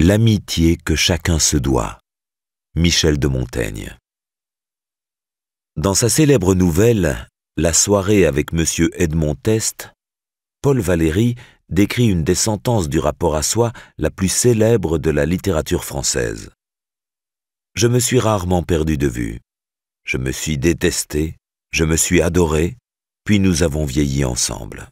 L'amitié que chacun se doit. Michel de Montaigne. Dans sa célèbre nouvelle « La soirée avec M. Edmond Teste », Paul Valéry décrit une des sentences du rapport à soi la plus célèbre de la littérature française. « Je me suis rarement perdu de vue. Je me suis détesté, je me suis adoré, puis nous avons vieilli ensemble. »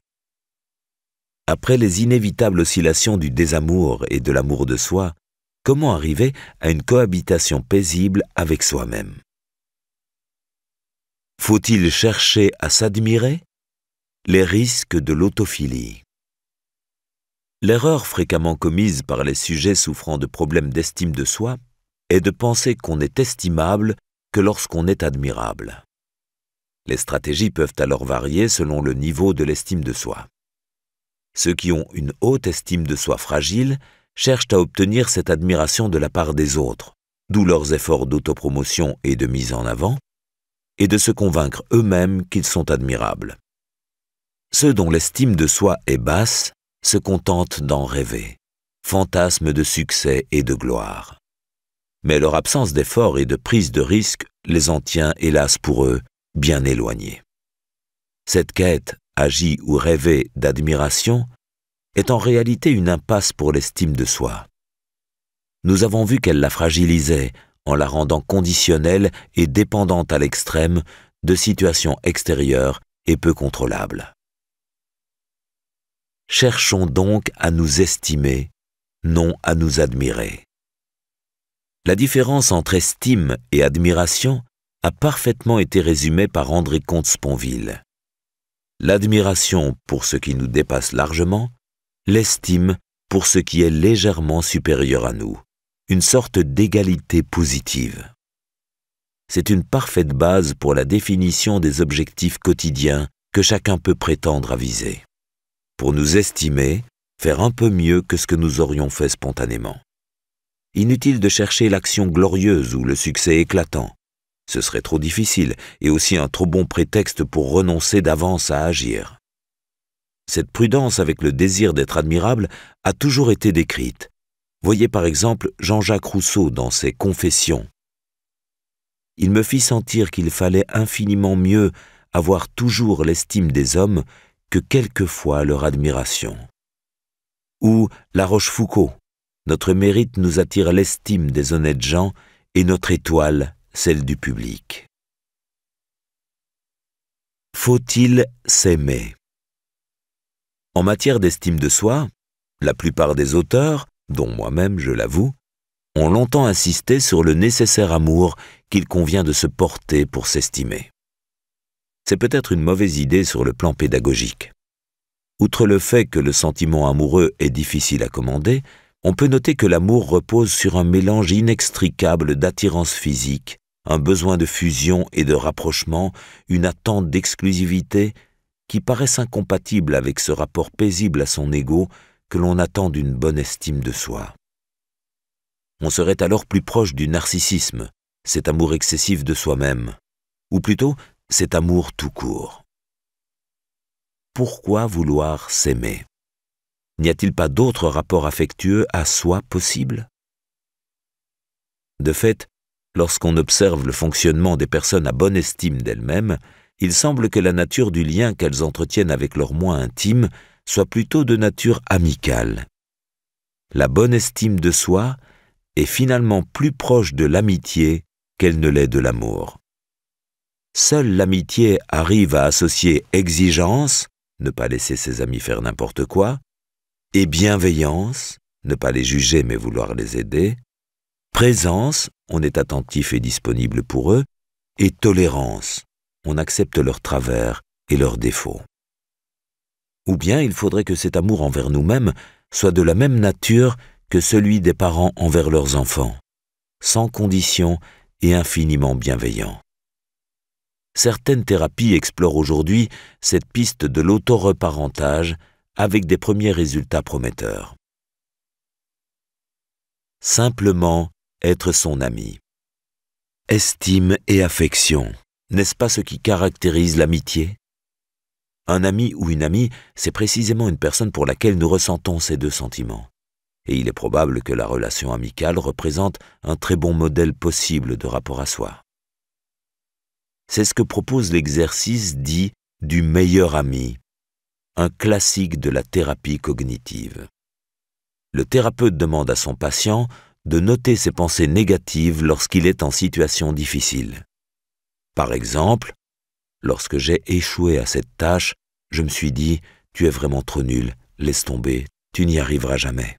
Après les inévitables oscillations du désamour et de l'amour de soi, comment arriver à une cohabitation paisible avec soi-même? Faut-il chercher à s'admirer? Les risques de l'autophilie. L'erreur fréquemment commise par les sujets souffrant de problèmes d'estime de soi est de penser qu'on n'est estimable que lorsqu'on est admirable. Les stratégies peuvent alors varier selon le niveau de l'estime de soi. Ceux qui ont une haute estime de soi fragile cherchent à obtenir cette admiration de la part des autres, d'où leurs efforts d'autopromotion et de mise en avant, et de se convaincre eux-mêmes qu'ils sont admirables. Ceux dont l'estime de soi est basse se contentent d'en rêver, fantasmes de succès et de gloire. Mais leur absence d'effort et de prise de risque les en tient, hélas pour eux, bien éloignés. Cette quête, agie ou rêvée d'admiration, est en réalité une impasse pour l'estime de soi. Nous avons vu qu'elle la fragilisait en la rendant conditionnelle et dépendante à l'extrême de situations extérieures et peu contrôlables. Cherchons donc à nous estimer, non à nous admirer. La différence entre estime et admiration a parfaitement été résumée par André Comte-Sponville. L'admiration pour ce qui nous dépasse largement, l'estime pour ce qui est légèrement supérieur à nous, une sorte d'égalité positive. C'est une parfaite base pour la définition des objectifs quotidiens que chacun peut prétendre à viser. Pour nous estimer, faire un peu mieux que ce que nous aurions fait spontanément. Inutile de chercher l'action glorieuse ou le succès éclatant. Ce serait trop difficile et aussi un trop bon prétexte pour renoncer d'avance à agir. Cette prudence avec le désir d'être admirable a toujours été décrite. Voyez par exemple Jean-Jacques Rousseau dans ses Confessions. Il me fit sentir qu'il fallait infiniment mieux avoir toujours l'estime des hommes que quelquefois leur admiration. Ou La Rochefoucauld, notre mérite nous attire l'estime des honnêtes gens et notre étoile celle du public. Faut-il s'aimer? En matière d'estime de soi, la plupart des auteurs, dont moi-même je l'avoue, ont longtemps insisté sur le nécessaire amour qu'il convient de se porter pour s'estimer. C'est peut-être une mauvaise idée sur le plan pédagogique. Outre le fait que le sentiment amoureux est difficile à commander, on peut noter que l'amour repose sur un mélange inextricable d'attirance physique, un besoin de fusion et de rapprochement, une attente d'exclusivité qui paraissent incompatibles avec ce rapport paisible à son ego que l'on attend d'une bonne estime de soi. On serait alors plus proche du narcissisme, cet amour excessif de soi-même, ou plutôt cet amour tout court. Pourquoi vouloir s'aimer? N'y a-t-il pas d'autre rapport affectueux à soi possible? De fait, lorsqu'on observe le fonctionnement des personnes à bonne estime d'elles-mêmes, il semble que la nature du lien qu'elles entretiennent avec leurs moins intimes soit plutôt de nature amicale. La bonne estime de soi est finalement plus proche de l'amitié qu'elle ne l'est de l'amour. Seule l'amitié arrive à associer exigence, ne pas laisser ses amis faire n'importe quoi, et bienveillance, ne pas les juger mais vouloir les aider, présence, on est attentif et disponible pour eux, et tolérance, on accepte leurs travers et leurs défauts. Ou bien il faudrait que cet amour envers nous-mêmes soit de la même nature que celui des parents envers leurs enfants, sans condition et infiniment bienveillant. Certaines thérapies explorent aujourd'hui cette piste de l'auto-reparentage avec des premiers résultats prometteurs. Simplement être son ami. Estime et affection, n'est-ce pas ce qui caractérise l'amitié? Un ami ou une amie, c'est précisément une personne pour laquelle nous ressentons ces deux sentiments. et il est probable que la relation amicale représente un très bon modèle possible de rapport à soi. C'est ce que propose l'exercice dit du meilleur ami, un classique de la thérapie cognitive. Le thérapeute demande à son patient de noter ses pensées négatives lorsqu'il est en situation difficile. Par exemple, lorsque j'ai échoué à cette tâche, je me suis dit « Tu es vraiment trop nul, laisse tomber, tu n'y arriveras jamais ».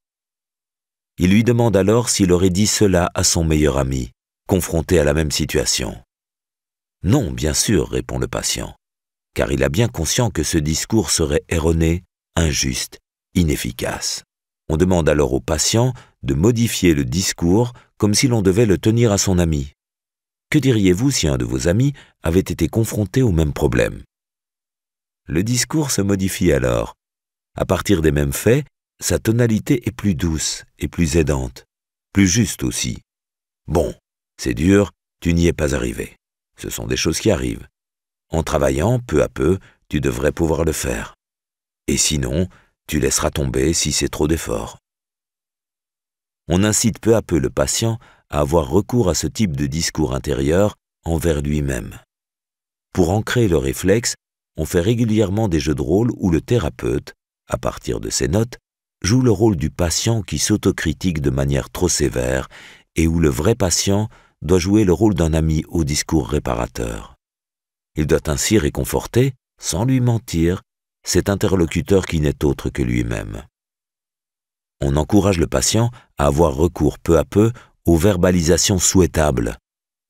Il lui demande alors s'il aurait dit cela à son meilleur ami, confronté à la même situation. « Non, bien sûr, répond le patient, car il a bien conscient que ce discours serait erroné, injuste, inefficace. » On demande alors au patient de modifier le discours comme si l'on devait le tenir à son ami. Que diriez-vous si un de vos amis avait été confronté au même problème? Le discours se modifie alors. À partir des mêmes faits, sa tonalité est plus douce et plus aidante, plus juste aussi. Bon, c'est dur, tu n'y es pas arrivé. Ce sont des choses qui arrivent. En travaillant, peu à peu, tu devrais pouvoir le faire. Et sinon, tu laisseras tomber si c'est trop d'efforts. On incite peu à peu le patient à avoir recours à ce type de discours intérieur envers lui-même. Pour ancrer le réflexe, on fait régulièrement des jeux de rôle où le thérapeute, à partir de ses notes, joue le rôle du patient qui s'autocritique de manière trop sévère et où le vrai patient doit jouer le rôle d'un ami au discours réparateur. Il doit ainsi réconforter, sans lui mentir, cet interlocuteur qui n'est autre que lui-même. On encourage le patient à avoir recours peu à peu aux verbalisations souhaitables.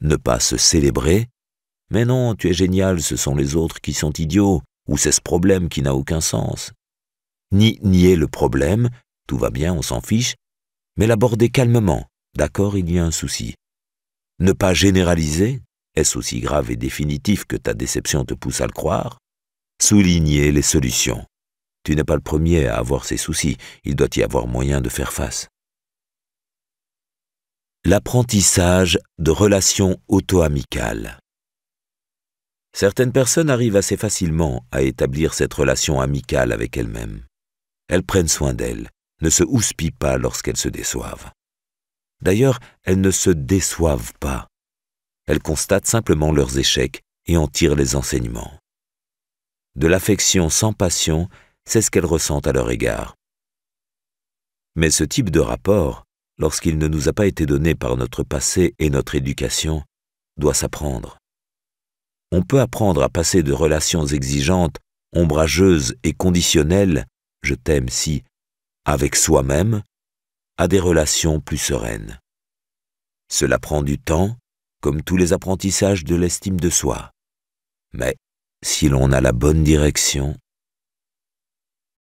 Ne pas se célébrer, « Mais non, tu es génial, ce sont les autres qui sont idiots » ou « c'est ce problème qui n'a aucun sens ». Ni nier le problème, « tout va bien, on s'en fiche », mais l'aborder calmement, « d'accord, il y a un souci ». Ne pas généraliser, « est-ce aussi grave et définitif que ta déception te pousse à le croire ?» Souligner les solutions. Tu n'es pas le premier à avoir ces soucis, il doit y avoir moyen de faire face. L'apprentissage de relations auto-amicales. Certaines personnes arrivent assez facilement à établir cette relation amicale avec elles-mêmes. Elles prennent soin d'elles, ne se houspillent pas lorsqu'elles se déçoivent. D'ailleurs, elles ne se déçoivent pas. Elles constatent simplement leurs échecs et en tirent les enseignements. De l'affection sans passion, c'est ce qu'elles ressentent à leur égard. Mais ce type de rapport, lorsqu'il ne nous a pas été donné par notre passé et notre éducation, doit s'apprendre. On peut apprendre à passer de relations exigeantes, ombrageuses et conditionnelles, « je t'aime si », avec soi-même, à des relations plus sereines. Cela prend du temps, comme tous les apprentissages de l'estime de soi. Mais si l'on a la bonne direction,